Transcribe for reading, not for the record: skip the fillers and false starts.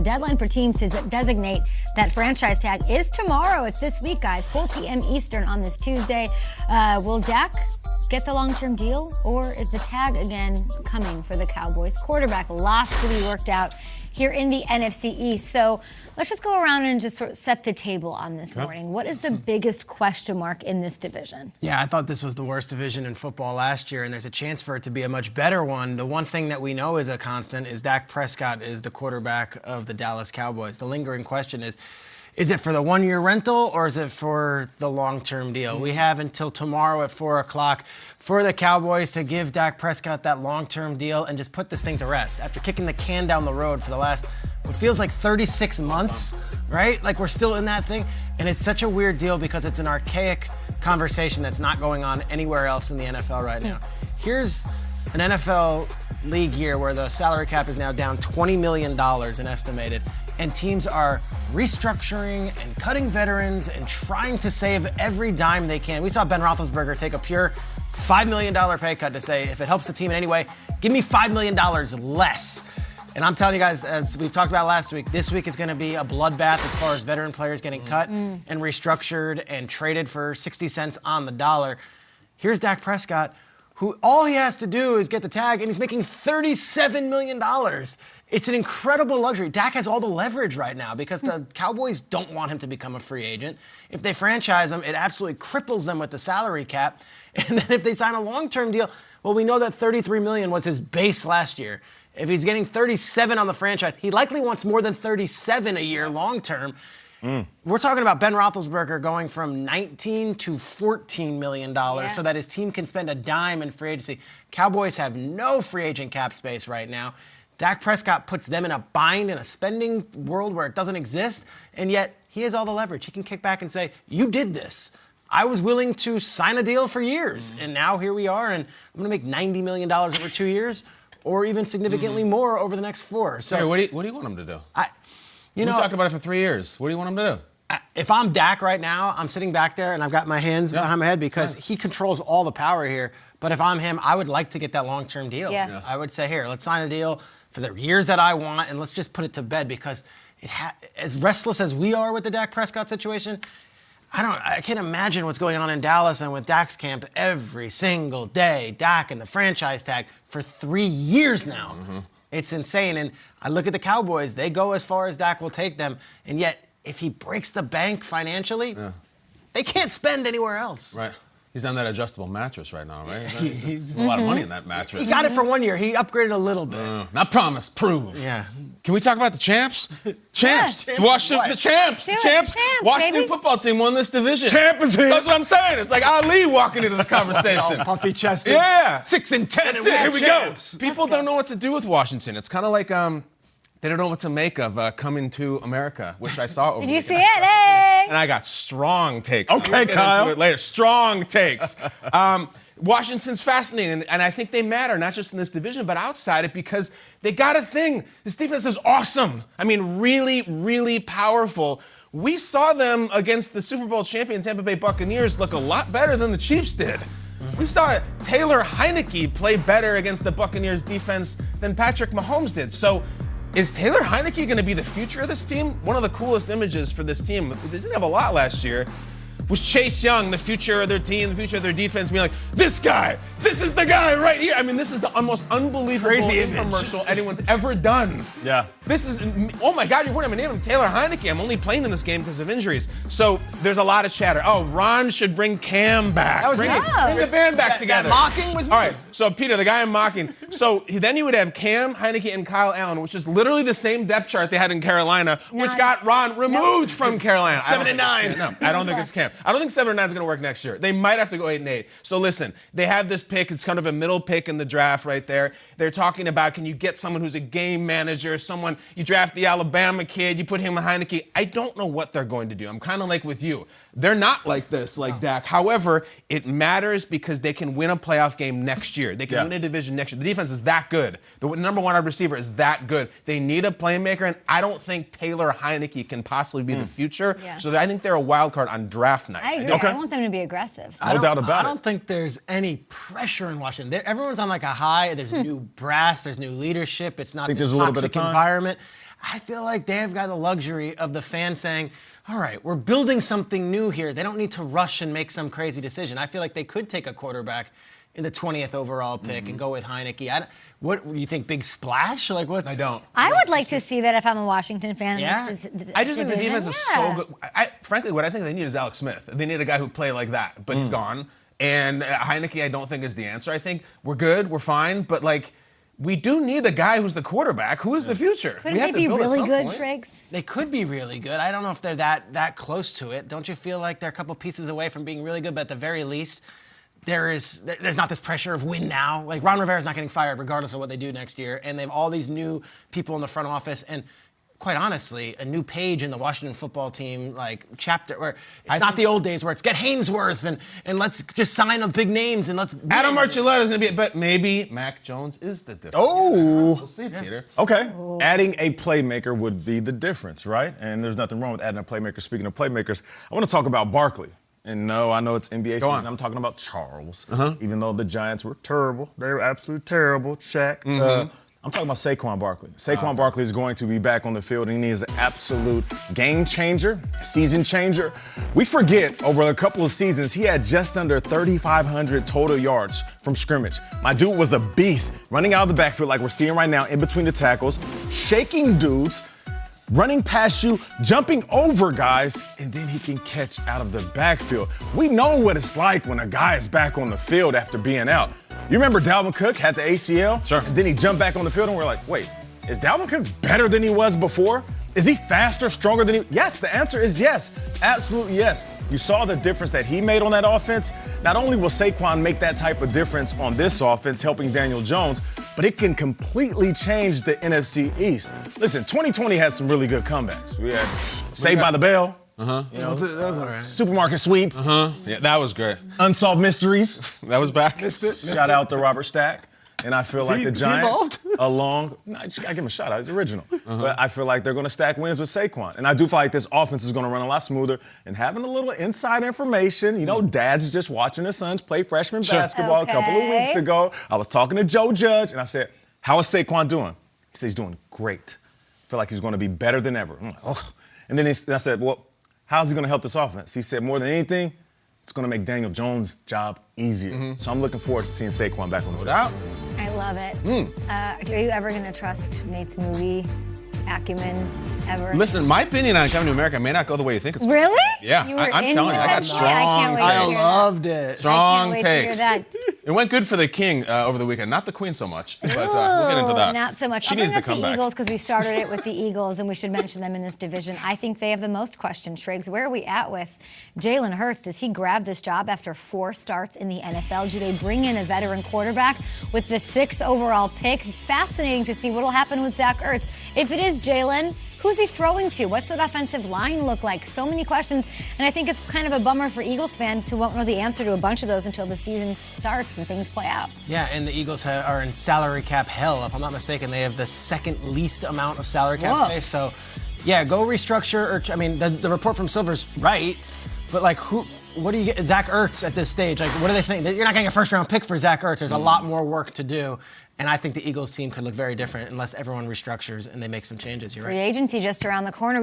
The deadline for teams to designate that franchise tag is tomorrow. It's this week, guys, 4 p.m. Eastern on this Tuesday. Will Dak get the long-term deal, or is the tag again coming for the Cowboys quarterback? Lots to be worked out here in the NFC East. So let's just go around and just sort of set the table on this morning. What is the biggest question mark in this division? Yeah, I thought this was the worst division in football last year, and there's a chance for it to be a much better one. The one thing that we know is a constant is Dak Prescott is the quarterback of the Dallas Cowboys. The lingering question is it for the one-year rental or is it for the long-term deal? We have until tomorrow at 4 o'clock for the Cowboys to give Dak Prescott that long-term deal and just put this thing to rest. After kicking the can down the road for the last, what feels like 36 months, right? Like we're still in that thing. And it's such a weird deal because it's an archaic conversation that's not going on anywhere else in the NFL right now. Here's an NFL league year where the salary cap is now down $20 million in estimated, and teams are restructuring and cutting veterans and trying to save every dime they can. We saw Ben Roethlisberger take a pure $5 million pay cut to say, if it helps the team in any way, give me $5 million less. And I'm telling you guys, as we've talked about last week, this week is going to be a bloodbath as far as veteran players getting cut and restructured and traded for 60 cents on the dollar. Here's Dak Prescott, who all he has to do is get the tag, and he's making $37 million. It's an incredible luxury. Dak has all the leverage right now because the Cowboys don't want him to become a free agent. If they franchise him, it absolutely cripples them with the salary cap. And then if they sign a long-term deal, well, we know that $33 million was his base last year. If he's getting 37 on the franchise, he likely wants more than 37 a year long-term. We're talking about Ben Roethlisberger going from $19 to $14 million so that his team can spend a dime in free agency. Cowboys have no free agent cap space right now. Dak Prescott puts them in a bind in a spending world where it doesn't exist, and yet he has all the leverage. He can kick back and say, you did this. I was willing to sign a deal for years, and now here we are, and I'm going to make $90 million over 2 years, or even significantly more over the next 4. So, what do you want him to do? We talked about it for 3 years. What do you want him to do? If I'm Dak right now, I'm sitting back there and I've got my hands behind my head because he controls all the power here. But if I'm him, I would like to get that long-term deal. I would say, here, let's sign a deal for the years that I want, and let's just put it to bed because as restless as we are with the Dak Prescott situation, I can't imagine what's going on in Dallas and with Dak's camp every single day. Dak and the franchise tag for 3 years now. It's insane. And I look at the Cowboys, they go as far as Dak will take them. And yet, if he breaks the bank financially, they can't spend anywhere else. Right. He's on that adjustable mattress right now, right? He's a lot of money in that mattress. He got it for 1 year. He upgraded a little bit. Not promise, prove. Yeah. Can we talk about the champs? Champs. Yeah. The champs. Champs, Washington baby. football team won this division. Champ is here. That's what I'm saying. It's like Ali walking into the conversation. Puffy chested. Yeah. 6 and 10. That's it. Here we go. Champs. People don't know what to do with Washington. It's kind of like they don't know what to make of Coming to America, which I saw over Did the you see weekend. it? Hey! And I got strong takes. Okay, We'll get Kyle. into it later. Strong takes. Washington's fascinating, and I think they matter, not just in this division, but outside it, because they got a thing. This defense is awesome. I mean, really, really powerful. We saw them against the Super Bowl champion Tampa Bay Buccaneers look a lot better than the Chiefs did. We saw Taylor Heineke play better against the Buccaneers defense than Patrick Mahomes did. So is Taylor Heineke going to be the future of this team? One of the coolest images for this team, they didn't have a lot last year, was Chase Young, the future of their team, the future of their defense, being like, this is the guy right here. I mean, this is the most unbelievable infomercial anyone's ever done. Yeah. This is, oh my God, you're putting him name him Taylor Heineke. I'm only playing in this game because of injuries. So there's a lot of chatter. Oh, Ron should bring Cam back. That was bring me. the band back together. That mocking was me. All right, so Peter, the guy I'm mocking. So then you would have Cam, Heineke, and Kyle Allen, which is literally the same depth chart they had in Carolina, which got Ron removed from Carolina. 7 and 9. No, I don't think it's Cam. I don't think 7 and 9 is going to work next year. They might have to go 8 and 8. So listen, they have this pick. It's kind of a middle pick in the draft right there. They're talking about, can you get someone who's a game manager, someone, you draft the Alabama kid, you put him with Heineke. I don't know what they're going to do. I'm kind of like with you. They're not like this, like Dak. However, it matters because they can win a playoff game next year. They can win a division next year. The defense is that good. The number one wide receiver is that good. They need a playmaker, and I don't think Taylor Heineke can possibly be the future. So I think they're a wild card on draft night. I agree. I want them to be aggressive. No doubt about it. I don't think there's any pressure in Washington. Everyone's on like a high. There's new brass. There's new leadership. It's not this there's a little bit of toxic time? environment. I feel like they've got the luxury of the fan saying, all right, we're building something new here. They don't need to rush and make some crazy decision. I feel like they could take a quarterback in the 20th overall pick and go with Heineke. What do you think? Big splash? Like what's? I don't. I would like to see that if I'm a Washington fan. Yeah. In this I just think the division. defense is so good. Frankly, what I think they need is Alex Smith. They need a guy who play like that, but he's gone. And Heineke, I don't think is the answer. I think we're good, we're fine, but like we do need a guy who's the quarterback. Who is the future? Couldn't we have they be to build at really some good, point. Triggs? They could be really good. I don't know if they're that close to it. Don't you feel like they're a couple pieces away from being really good? But at the very least, there's not this pressure of win now. Like Ron Rivera's not getting fired regardless of what they do next year, and they have all these new people in the front office and. Quite honestly, a new page in the Washington football team like chapter where it's not the old days where it's get Hainsworth and let's just sign up big names and let's Adam Archuleta is going to be, but maybe Mac Jones is the difference. Oh. We'll see, Peter. Okay. Adding a playmaker would be the difference, right? And there's nothing wrong with adding a playmaker. Speaking of playmakers, I want to talk about Barkley. And no, I know it's NBA season. on. I'm talking about Charles. Even though the Giants were terrible. They were absolutely terrible. Shaq. I'm talking about Saquon Barkley. Saquon Barkley is going to be back on the field, and he is an absolute game changer, season changer. We forget, over a couple of seasons, he had just under 3,500 total yards from scrimmage. My dude was a beast, running out of the backfield like we're seeing right now, in between the tackles, shaking dudes, running past you, jumping over guys, and then he can catch out of the backfield. We know what it's like when a guy is back on the field after being out. You remember Dalvin Cook had the ACL? Sure. And then he jumped back on the field and we're like, wait, is Dalvin Cook better than he was before? Is he faster, stronger than he? Yes, the answer is yes. Absolutely yes. You saw the difference that he made on that offense. Not only will Saquon make that type of difference on this offense, helping Daniel Jones, but it can completely change the NFC East. Listen, 2020 had some really good comebacks. We had Saved by the Bell. You know, that was all right. Supermarket Sweep. Yeah, that was great. Unsolved Mysteries. That was back. Shout out to Robert Stack. And I feel like the Giants, I just gotta give him a shout out. He's original. But I feel like they're gonna stack wins with Saquon. And I do feel like this offense is gonna run a lot smoother. And having a little inside information, you know, Dad's just watching his sons play freshman basketball a couple of weeks ago. I was talking to Joe Judge, and I said, how is Saquon doing? He said he's doing great. I feel like he's gonna be better than ever. I'm like, oh. And then I said, well, how's he gonna help this offense? He said, more than anything, it's going to make Daniel Jones' job easier. So I'm looking forward to seeing Saquon back on the field. I love it. Are you ever going to trust Nate's movie acumen ever? Listen, my opinion on Coming to America may not go the way you think it's going. Really? Yeah, You were I'm in telling you, I got that movie? strong I can't wait to I hear that. loved it. Strong I can't wait to hear takes. that. It went good for the King over the weekend. Not the Queen so much, but we'll get into that. Not so much. She I'll needs bring to up come the back. Eagles because we started it with the Eagles, and we should mention them in this division. I think they have the most questions. Triggs, where are we at with Jalen Hurts? Does he grab this job after 4 starts in the NFL? Do they bring in a veteran quarterback with the 6th overall pick? Fascinating to see what will happen with Zach Ertz. If it is Jalen, who's he throwing to? What's that offensive line look like? So many questions, and I think it's kind of a bummer for Eagles fans who won't know the answer to a bunch of those until the season starts and things play out. Yeah, and the Eagles are in salary cap hell. If I'm not mistaken, they have the second least amount of salary cap Whoa. space. So, yeah, go restructure. Or I mean, the report from Silver's right, but like, what do you get? Zach Ertz at this stage? Like, what do they think? You're not getting a first-round pick for Zach Ertz. There's a lot more work to do. And I think the Eagles team could look very different unless everyone restructures and they make some changes. You're right. Free agency just around the corner.